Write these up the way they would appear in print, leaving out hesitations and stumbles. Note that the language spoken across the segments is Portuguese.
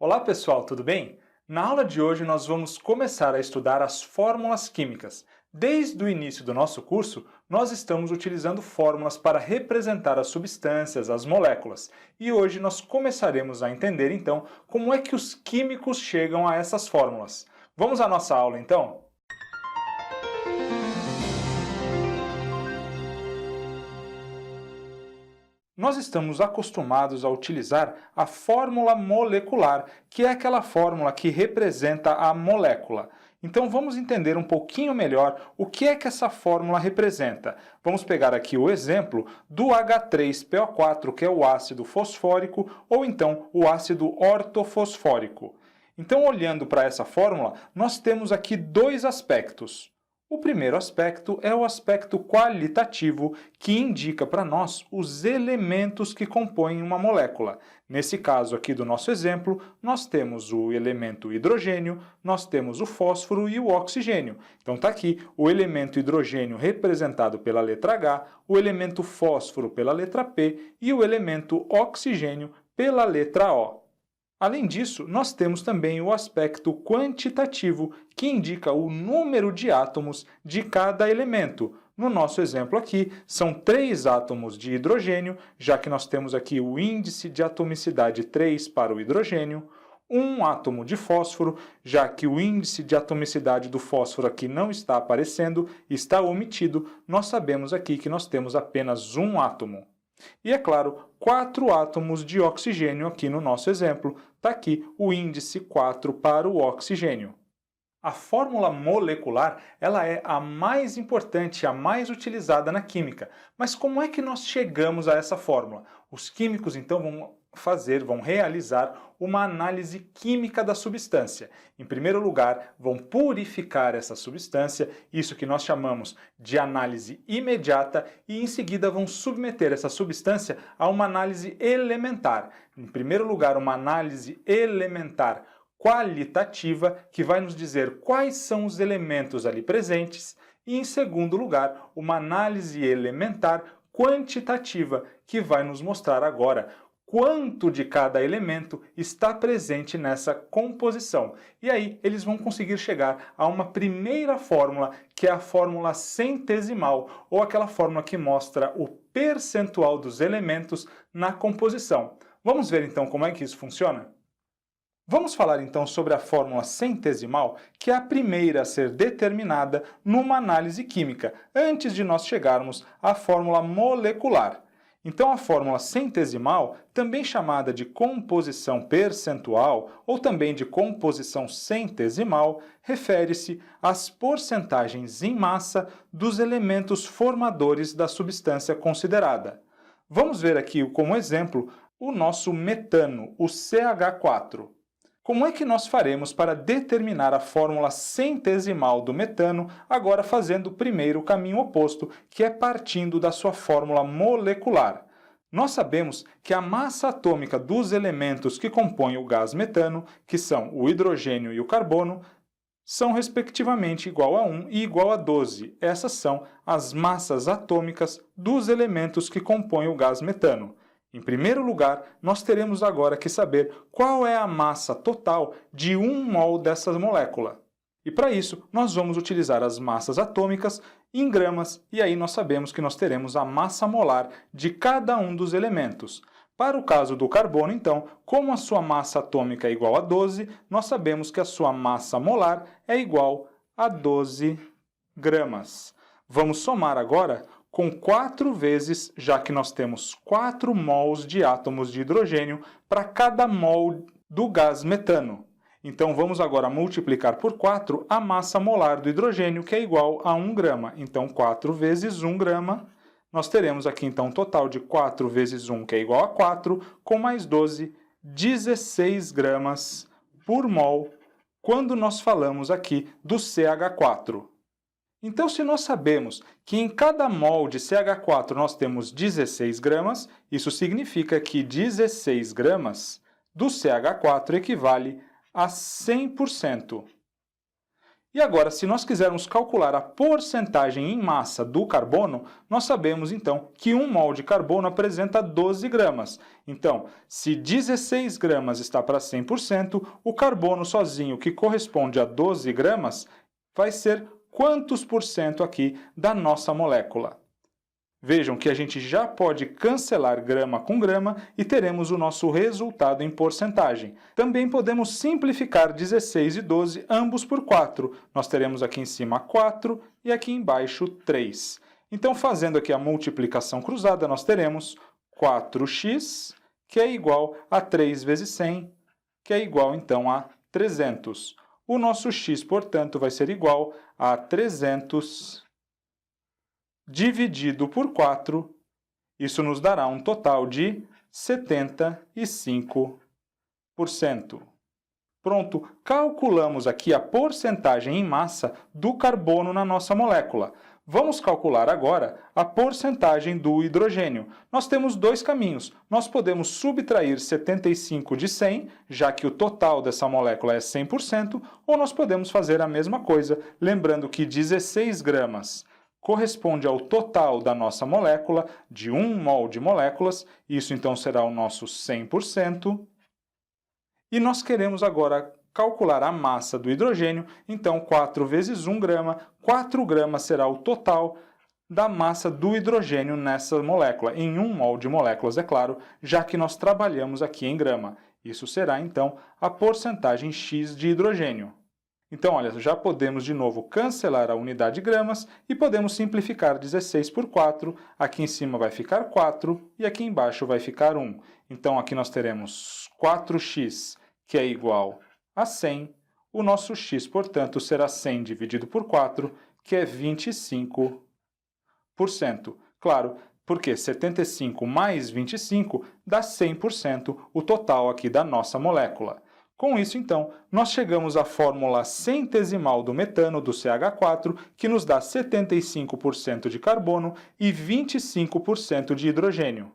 Olá pessoal, tudo bem? Na aula de hoje nós vamos começar a estudar as fórmulas químicas. Desde o início do nosso curso, nós estamos utilizando fórmulas para representar as substâncias, as moléculas. E hoje nós começaremos a entender então como é que os químicos chegam a essas fórmulas. Vamos à nossa aula então? Nós estamos acostumados a utilizar a fórmula molecular, que é aquela fórmula que representa a molécula. Então vamos entender um pouquinho melhor o que é que essa fórmula representa. Vamos pegar aqui o exemplo do H3PO4, que é o ácido fosfórico, ou então o ácido ortofosfórico. Então, olhando para essa fórmula, nós temos aqui dois aspectos. O primeiro aspecto é o aspecto qualitativo, que indica para nós os elementos que compõem uma molécula. Nesse caso aqui do nosso exemplo, nós temos o elemento hidrogênio, nós temos o fósforo e o oxigênio. Então está aqui o elemento hidrogênio representado pela letra H, o elemento fósforo pela letra P e o elemento oxigênio pela letra O. Além disso, nós temos também o aspecto quantitativo, que indica o número de átomos de cada elemento. No nosso exemplo aqui, são 3 átomos de hidrogênio, já que nós temos aqui o índice de atomicidade 3 para o hidrogênio, um átomo de fósforo, já que o índice de atomicidade do fósforo aqui não está aparecendo, está omitido, nós sabemos aqui que nós temos apenas um átomo. E, é claro, 4 átomos de oxigênio aqui no nosso exemplo. Está aqui o índice 4 para o oxigênio. A fórmula molecular ela é a mais importante, a mais utilizada na química. Mas como é que nós chegamos a essa fórmula? Os químicos, então, vão realizar uma análise química da substância. Em primeiro lugar, vão purificar essa substância, isso que nós chamamos de análise imediata, e em seguida vão submeter essa substância a uma análise elementar. Em primeiro lugar, uma análise elementar qualitativa, que vai nos dizer quais são os elementos ali presentes, e em segundo lugar, uma análise elementar quantitativa, que vai nos mostrar agora quanto de cada elemento está presente nessa composição. E aí eles vão conseguir chegar a uma primeira fórmula, que é a fórmula centesimal, ou aquela fórmula que mostra o percentual dos elementos na composição. Vamos ver então como é que isso funciona? Vamos falar então sobre a fórmula centesimal, que é a primeira a ser determinada numa análise química, antes de nós chegarmos à fórmula molecular. Então, a fórmula centesimal, também chamada de composição percentual ou também de composição centesimal, refere-se às porcentagens em massa dos elementos formadores da substância considerada. Vamos ver aqui como exemplo o nosso metano, o CH4. Como é que nós faremos para determinar a fórmula centesimal do metano, agora fazendo primeiro o caminho oposto, que é partindo da sua fórmula molecular? Nós sabemos que a massa atômica dos elementos que compõem o gás metano, que são o hidrogênio e o carbono, são respectivamente igual a 1 e igual a 12. Essas são as massas atômicas dos elementos que compõem o gás metano. Em primeiro lugar, nós teremos agora que saber qual é a massa total de 1 mol dessa molécula. E para isso, nós vamos utilizar as massas atômicas em gramas, e aí nós sabemos que nós teremos a massa molar de cada um dos elementos. Para o caso do carbono, então, como a sua massa atômica é igual a 12, nós sabemos que a sua massa molar é igual a 12 gramas. Vamos somar agora com 4 vezes, já que nós temos 4 mols de átomos de hidrogênio para cada mol do gás metano. Então, vamos agora multiplicar por 4 a massa molar do hidrogênio, que é igual a 1 grama. Então, 4 vezes 1 grama, nós teremos aqui então um total de 4 vezes 1, que é igual a 4, com mais 12, 16 gramas por mol, quando nós falamos aqui do CH4. Então, se nós sabemos que em cada mol de CH4 nós temos 16 gramas, isso significa que 16 gramas do CH4 equivale a 100%. E agora, se nós quisermos calcular a porcentagem em massa do carbono, nós sabemos então que 1 mol de carbono apresenta 12 gramas. Então, se 16 gramas está para 100%, o carbono sozinho, que corresponde a 12 gramas, vai ser quantos por cento aqui da nossa molécula? Vejam que a gente já pode cancelar grama com grama e teremos o nosso resultado em porcentagem. Também podemos simplificar 16 e 12, ambos por 4. Nós teremos aqui em cima 4 e aqui embaixo 3. Então, fazendo aqui a multiplicação cruzada, nós teremos 4x, que é igual a 3 vezes 100, que é igual, então, a 300. O nosso x, portanto, vai ser igual a 300 dividido por 4, isso nos dará um total de 75%. Pronto, calculamos aqui a porcentagem em massa do carbono na nossa molécula. Vamos calcular agora a porcentagem do hidrogênio. Nós temos dois caminhos. Nós podemos subtrair 75 de 100, já que o total dessa molécula é 100%, ou nós podemos fazer a mesma coisa, lembrando que 16 gramas corresponde ao total da nossa molécula, de 1 mol de moléculas, isso então será o nosso 100%. E nós queremos agora calcular a massa do hidrogênio, então 4 vezes 1 grama, 4 gramas será o total da massa do hidrogênio nessa molécula, em 1 mol de moléculas, é claro, já que nós trabalhamos aqui em grama. Isso será então a porcentagem X de hidrogênio. Então, olha, já podemos de novo cancelar a unidade de gramas e podemos simplificar 16 por 4. Aqui em cima vai ficar 4 e aqui embaixo vai ficar 1. Então, aqui nós teremos 4x, que é igual a 100. O nosso x, portanto, será 100 dividido por 4, que é 25%. Claro, porque 75 mais 25 dá 100%, o total aqui da nossa molécula. Com isso, então, nós chegamos à fórmula centesimal do metano, do CH4, que nos dá 75% de carbono e 25% de hidrogênio.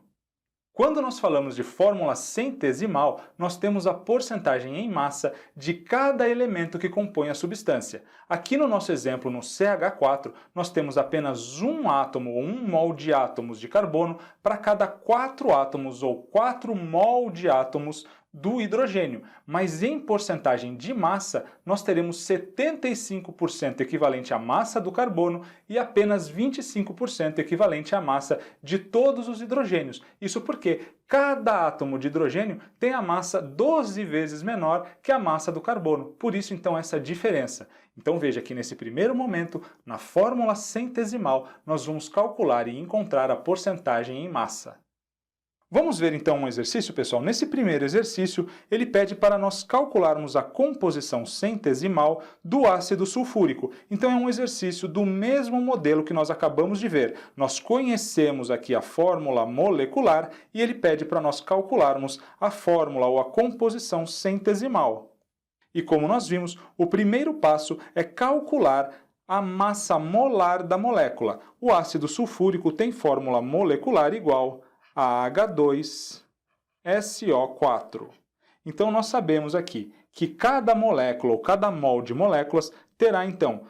Quando nós falamos de fórmula centesimal, nós temos a porcentagem em massa de cada elemento que compõe a substância. Aqui no nosso exemplo, no CH4, nós temos apenas um átomo, ou 1 mol de átomos de carbono, para cada 4 átomos, ou 4 mol de átomos do hidrogênio, mas em porcentagem de massa, nós teremos 75% equivalente à massa do carbono e apenas 25% equivalente à massa de todos os hidrogênios. Isso porque cada átomo de hidrogênio tem a massa 12 vezes menor que a massa do carbono. Por isso, então, essa diferença. Então, veja que nesse primeiro momento, na fórmula centesimal, nós vamos calcular e encontrar a porcentagem em massa. Vamos ver então um exercício, pessoal? Nesse primeiro exercício, ele pede para nós calcularmos a composição centesimal do ácido sulfúrico. Então é um exercício do mesmo modelo que nós acabamos de ver. Nós conhecemos aqui a fórmula molecular e ele pede para nós calcularmos a fórmula ou a composição centesimal. E como nós vimos, o primeiro passo é calcular a massa molar da molécula. O ácido sulfúrico tem fórmula molecular igual a H2SO4. Então, nós sabemos aqui que cada molécula ou cada mol de moléculas terá, então,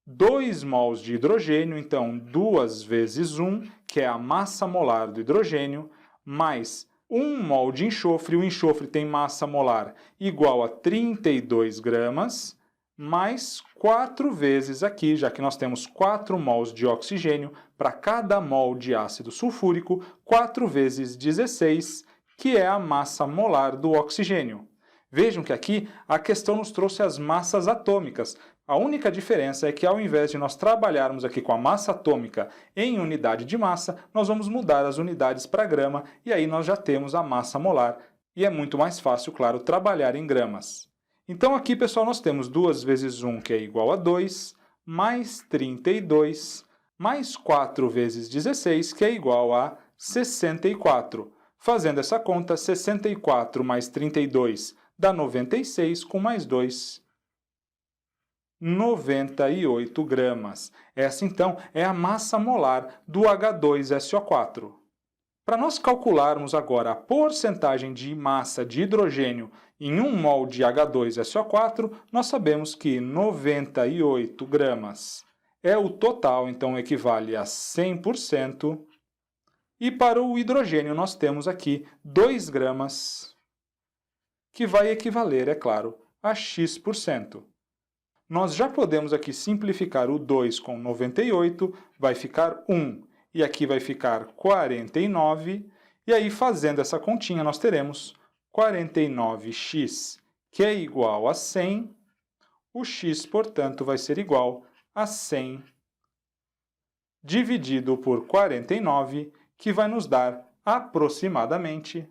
2 mols de hidrogênio, então 2 vezes 1, que é a massa molar do hidrogênio, mais 1 mol de enxofre. O enxofre tem massa molar igual a 32 gramas, mais 4 vezes aqui, já que nós temos 4 mols de oxigênio, para cada mol de ácido sulfúrico, 4 vezes 16, que é a massa molar do oxigênio. Vejam que aqui a questão nos trouxe as massas atômicas. A única diferença é que ao invés de nós trabalharmos aqui com a massa atômica em unidade de massa, nós vamos mudar as unidades para grama e aí nós já temos a massa molar. E é muito mais fácil, claro, trabalhar em gramas. Então aqui, pessoal, nós temos 2 vezes 1, que é igual a 2, mais 32, mais 4 vezes 16, que é igual a 64. Fazendo essa conta, 64 mais 32 dá 96, com mais 2, 98 gramas. Essa, então, é a massa molar do H2SO4. Para nós calcularmos agora a porcentagem de massa de hidrogênio em 1 mol de H2SO4, nós sabemos que 98 gramas é o total, então equivale a 100%. E para o hidrogênio nós temos aqui 2 gramas, que vai equivaler, é claro, a X%. Nós já podemos aqui simplificar o 2 com 98, vai ficar 1. E aqui vai ficar 49. E aí, fazendo essa continha, nós teremos 49x, que é igual a 100. O x, portanto, vai ser igual a 100 dividido por 49, que vai nos dar aproximadamente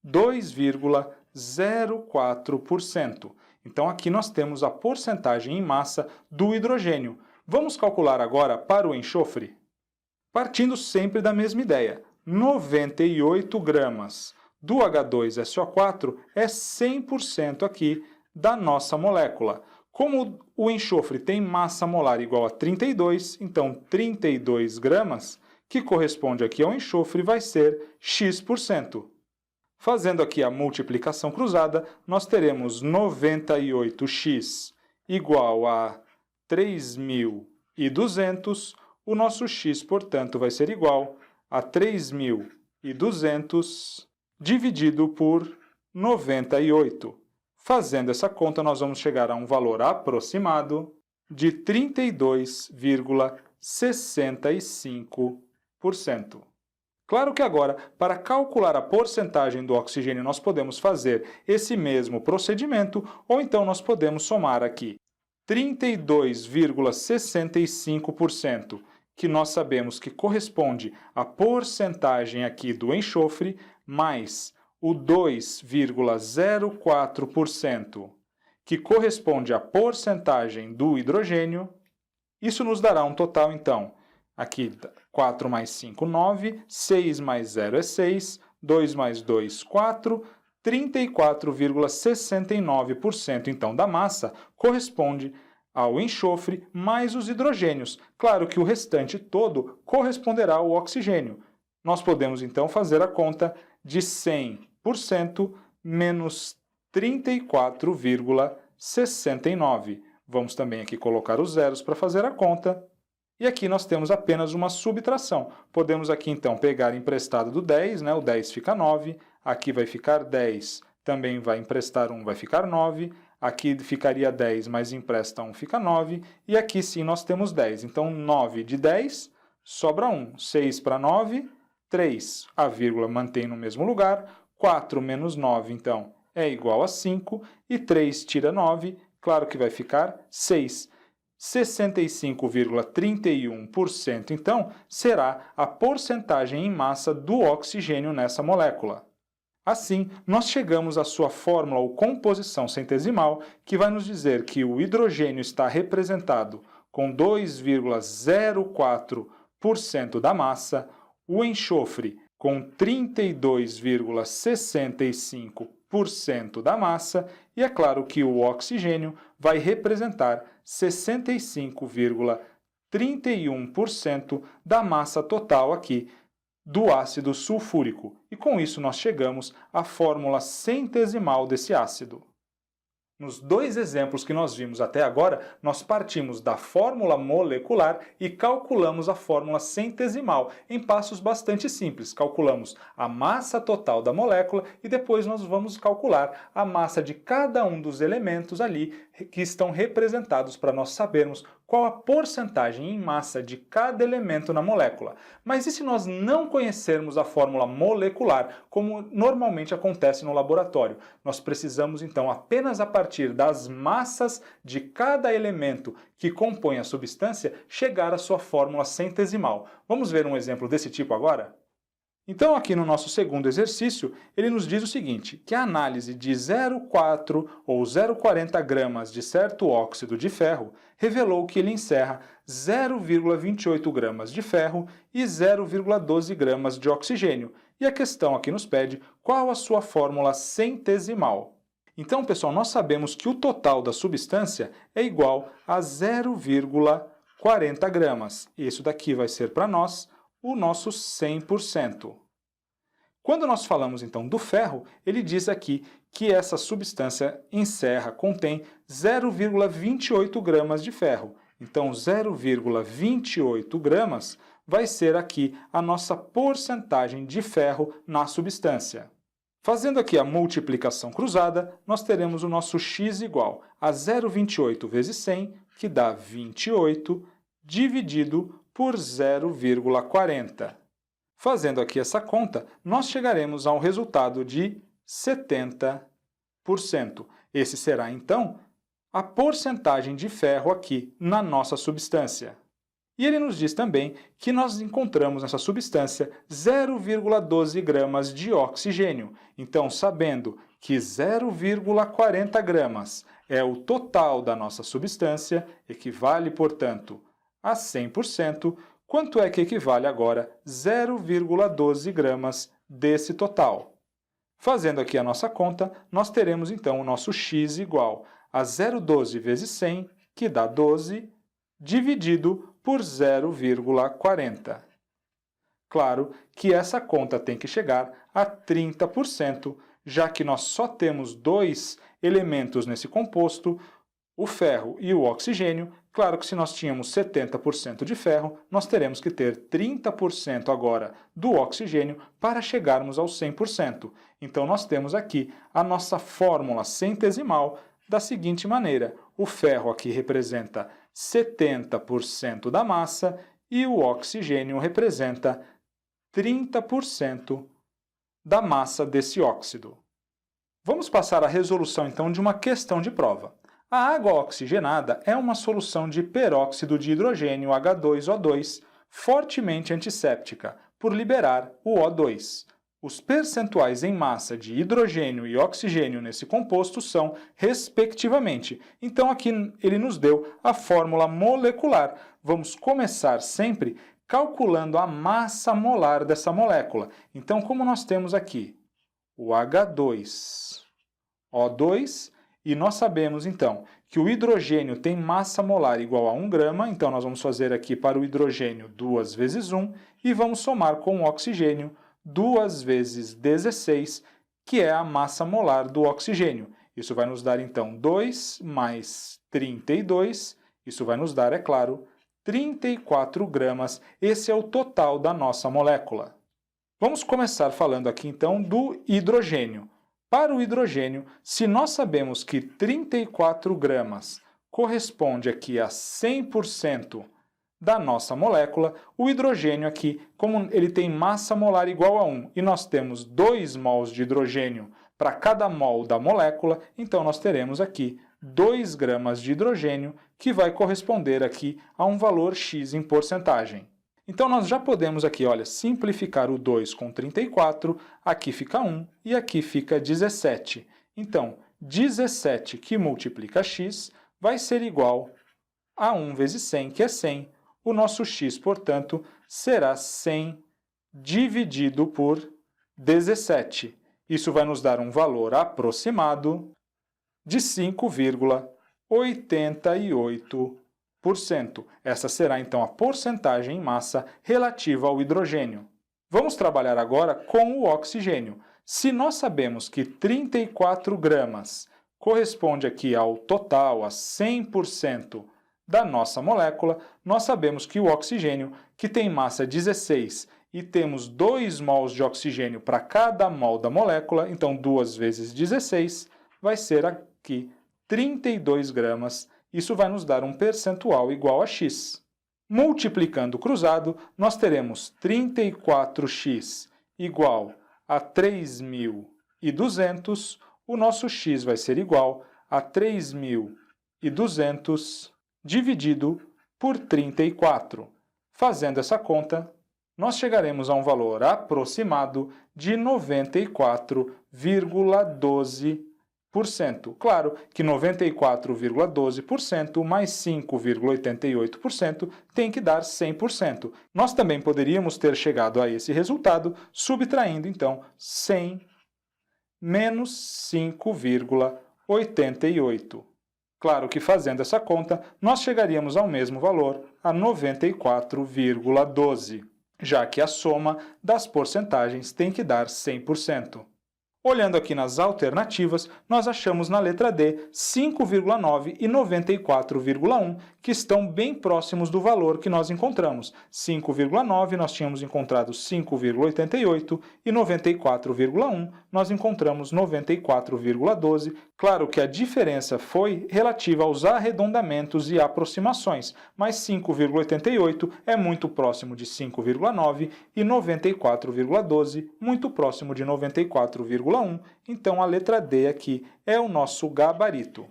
2,04%. Então, aqui nós temos a porcentagem em massa do hidrogênio. Vamos calcular agora para o enxofre? Partindo sempre da mesma ideia, 98 gramas do H2SO4 é 100% aqui da nossa molécula. Como o enxofre tem massa molar igual a 32, então 32 gramas, que corresponde aqui ao enxofre, vai ser X%. Fazendo aqui a multiplicação cruzada, nós teremos 98x igual a 3.200. O nosso x, portanto, vai ser igual a 3.200 dividido por 98. Fazendo essa conta, nós vamos chegar a um valor aproximado de 32,65%. Claro que agora, para calcular a porcentagem do oxigênio, nós podemos fazer esse mesmo procedimento, ou então nós podemos somar aqui 32,65%, que nós sabemos que corresponde à porcentagem aqui do enxofre, mais o 2,04%, que corresponde à porcentagem do hidrogênio. Isso nos dará um total, então, aqui 4 mais 5, 9, 6 mais 0 é 6, 2 mais 2, 4, 34,69% então da massa corresponde ao enxofre mais os hidrogênios. Claro que o restante todo corresponderá ao oxigênio. Nós podemos então fazer a conta de 100% menos 34,69. Vamos também aqui colocar os zeros para fazer a conta. E aqui nós temos apenas uma subtração. Podemos aqui então pegar emprestado do 10, né? O 10 fica 9, aqui vai ficar 10, também vai emprestar 1, vai ficar 9, aqui ficaria 10, mas empresta 1, fica 9, e aqui sim nós temos 10. Então 9 de 10, sobra 1. 6 para 9, 3. A vírgula mantém no mesmo lugar, 4 menos 9 então é igual a 5, e 3 tira 9, claro que vai ficar 6. 65,31%, então, será a porcentagem em massa do oxigênio nessa molécula. Assim, nós chegamos à sua fórmula ou composição centesimal, que vai nos dizer que o hidrogênio está representado com 2,04% da massa, o enxofre com 32,65% da massa, e é claro que o oxigênio vai representar 65,31% da massa total aqui do ácido sulfúrico. E com isso nós chegamos à fórmula centesimal desse ácido. Nos dois exemplos que nós vimos até agora, nós partimos da fórmula molecular e calculamos a fórmula centesimal em passos bastante simples. Calculamos a massa total da molécula e depois nós vamos calcular a massa de cada um dos elementos ali que estão representados para nós sabermos qual a porcentagem em massa de cada elemento na molécula. Mas e se nós não conhecermos a fórmula molecular, como normalmente acontece no laboratório? Nós precisamos então apenas a partir das massas de cada elemento que compõe a substância chegar à sua fórmula centesimal. Vamos ver um exemplo desse tipo agora? Então, aqui no nosso segundo exercício, ele nos diz o seguinte, que a análise de 0,4 ou 0,40 gramas de certo óxido de ferro revelou que ele encerra 0,28 gramas de ferro e 0,12 gramas de oxigênio. E a questão aqui nos pede qual a sua fórmula centesimal. Então, pessoal, nós sabemos que o total da substância é igual a 0,40 gramas. Isso daqui vai ser para nós o nosso 100%. Quando nós falamos, então, do ferro, ele diz aqui que essa substância contém 0,28 gramas de ferro. Então, 0,28 gramas vai ser aqui a nossa porcentagem de ferro na substância. Fazendo aqui a multiplicação cruzada, nós teremos o nosso x igual a 0,28 vezes 100, que dá 28, dividido por 0,40. Fazendo aqui essa conta, nós chegaremos a um resultado de 70%. Esse será, então, a porcentagem de ferro aqui na nossa substância. E ele nos diz também que nós encontramos nessa substância 0,12 gramas de oxigênio. Então, sabendo que 0,40 gramas é o total da nossa substância, equivale, portanto, a 100%, quanto é que equivale agora 0,12 gramas desse total? Fazendo aqui a nossa conta, nós teremos então o nosso x igual a 0,12 vezes 100, que dá 12, dividido por 0,40. Claro que essa conta tem que chegar a 30%, já que nós só temos dois elementos nesse composto, o ferro e o oxigênio. Claro que se nós tínhamos 70% de ferro, nós teremos que ter 30% agora do oxigênio para chegarmos aos 100%. Então, nós temos aqui a nossa fórmula centesimal da seguinte maneira. O ferro aqui representa 70% da massa e o oxigênio representa 30% da massa desse óxido. Vamos passar à resolução, então, de uma questão de prova. A água oxigenada é uma solução de peróxido de hidrogênio H2O2 fortemente antisséptica, por liberar o O2. Os percentuais em massa de hidrogênio e oxigênio nesse composto são, respectivamente. Então, aqui ele nos deu a fórmula molecular. Vamos começar sempre calculando a massa molar dessa molécula. Então, como nós temos aqui o H2O2, e nós sabemos, então, que o hidrogênio tem massa molar igual a 1 grama, então nós vamos fazer aqui para o hidrogênio 2 vezes 1, e vamos somar com o oxigênio 2 vezes 16, que é a massa molar do oxigênio. Isso vai nos dar, então, 2 mais 32, isso vai nos dar, é claro, 34 gramas. Esse é o total da nossa molécula. Vamos começar falando aqui, então, do hidrogênio. Para o hidrogênio, se nós sabemos que 34 gramas corresponde aqui a 100% da nossa molécula, o hidrogênio aqui, como ele tem massa molar igual a 1 e nós temos 2 mols de hidrogênio para cada mol da molécula, então nós teremos aqui 2 gramas de hidrogênio, que vai corresponder aqui a um valor x em porcentagem. Então, nós já podemos aqui, olha, simplificar o 2 com 34, aqui fica 1 e aqui fica 17. Então, 17 que multiplica x vai ser igual a 1 vezes 100, que é 100. O nosso x, portanto, será 100 dividido por 17. Isso vai nos dar um valor aproximado de 5,88%. Essa será, então, a porcentagem em massa relativa ao hidrogênio. Vamos trabalhar agora com o oxigênio. Se nós sabemos que 34 gramas corresponde aqui ao total, a 100% da nossa molécula, nós sabemos que o oxigênio, que tem massa 16 e temos 2 mols de oxigênio para cada mol da molécula, então 2 vezes 16, vai ser aqui 32 gramas. Isso vai nos dar um percentual igual a x. Multiplicando o cruzado, nós teremos 34x igual a 3.200. O nosso x vai ser igual a 3.200 dividido por 34. Fazendo essa conta, nós chegaremos a um valor aproximado de 94,12%. Claro que 94,12% mais 5,88% tem que dar 100%. Nós também poderíamos ter chegado a esse resultado subtraindo, então, 100 menos 5,88. Claro que fazendo essa conta, nós chegaríamos ao mesmo valor, a 94,12. já que a soma das porcentagens tem que dar 100%. Olhando aqui nas alternativas, nós achamos na letra D 5,9 e 94,1, que estão bem próximos do valor que nós encontramos. 5,9 nós tínhamos encontrado 5,88 e 94,1 nós encontramos 94,12. Claro que a diferença foi relativa aos arredondamentos e aproximações, mas 5,88 é muito próximo de 5,9 e 94,12 muito próximo de 94,1. Então a letra D aqui é o nosso gabarito.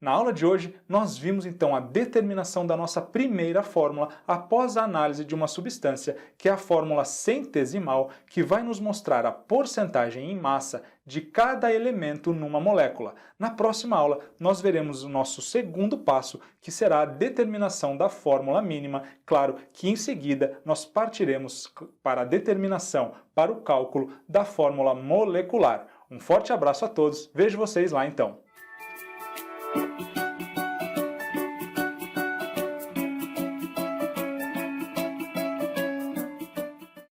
Na aula de hoje, nós vimos então a determinação da nossa primeira fórmula após a análise de uma substância, que é a fórmula centesimal, que vai nos mostrar a porcentagem em massa de cada elemento numa molécula. Na próxima aula, nós veremos o nosso segundo passo, que será a determinação da fórmula mínima. Claro que em seguida nós partiremos para a determinação, para o cálculo da fórmula molecular. Um forte abraço a todos, vejo vocês lá então!